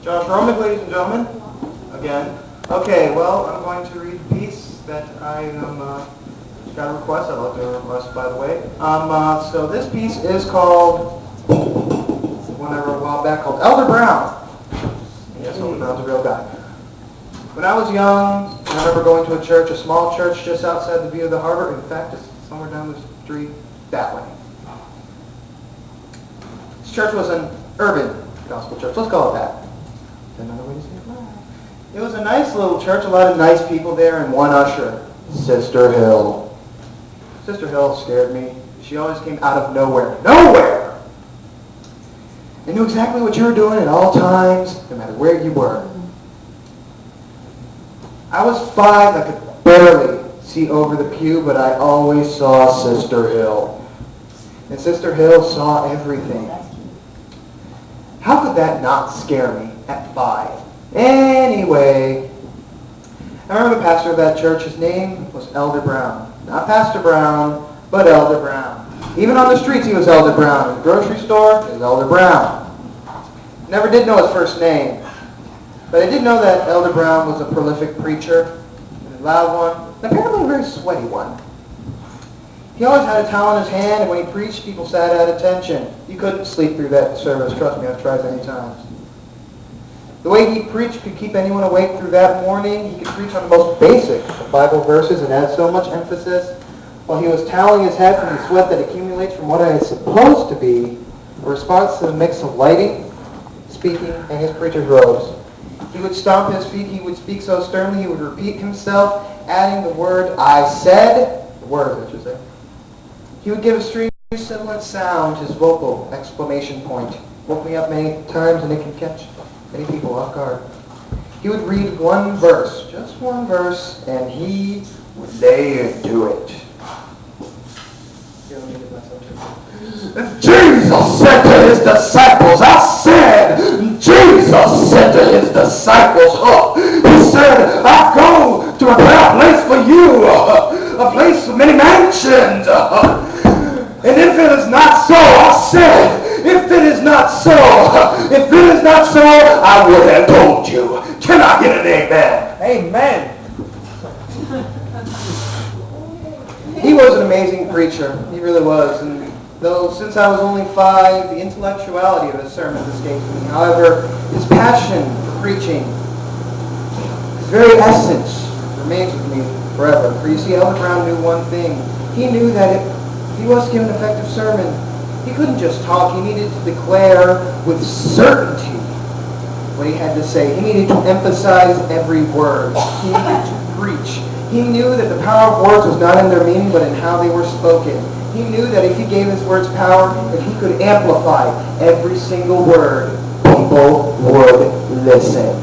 Josh Roman, ladies and gentlemen, again. Okay, well, I'm going to read a piece that I got a request. I'd love to request, by the way. So this piece is called, one I wrote a while back, called Elder Brown. Yes, Elder Brown's a real guy. When I was young, I remember going to a church, a small church just outside the view of the harbor. In fact, it's somewhere down the street that way. This church was an urban gospel church. Let's call it that. Another way to say it. It was a nice little church, a lot of nice people there, and one usher, Sister Hill. Sister Hill scared me. She always came out of nowhere. Nowhere! And knew exactly what you were doing at all times, no matter where you were. I was 5, I could barely see over the pew, but I always saw Sister Hill. And Sister Hill saw everything. How could that not scare me at 5? Anyway, I remember the pastor of that church, his name was Elder Brown. Not Pastor Brown, but Elder Brown. Even on the streets he was Elder Brown. In the grocery store, he was Elder Brown. Never did know his first name. But I did know that Elder Brown was a prolific preacher, a loud one, and apparently a very sweaty one. He always had a towel in his hand, and when he preached, people sat at attention. You couldn't sleep through that service. Trust me, I've tried many times. The way he preached could keep anyone awake through that morning. He could preach on the most basic of Bible verses and add so much emphasis while he was toweling his head from the sweat that accumulates from what I is supposed to be a response to the mix of lighting, speaking, and his preacher's robes. He would stomp his feet. He would speak so sternly he would repeat himself, adding the word "I said," the word, I should say. He would give a strange sibilant sound, his vocal exclamation point. Woke me up many times, and it can catch many people off guard. He would read one verse, just one verse, and he would lay into it. Jesus said to his disciples, I said, Jesus said to his disciples, he said, I go to prepare a place for you, a place of many mansions. And if it is not so, I said, if it is not so, I would have told you. Can I get an amen? Amen. He was an amazing preacher. He really was. And though since I was only 5, the intellectuality of his sermons escaped me. However, his passion for preaching, his very essence, remains with me forever. For you see, Elder Brown knew one thing. He knew that if he was to give an effective sermon, he couldn't just talk. He needed to declare with certainty what he had to say. He needed to emphasize every word. He needed to preach. He knew that the power of words was not in their meaning, but in how they were spoken. He knew that if he gave his words power, that he could amplify every single word, people would listen.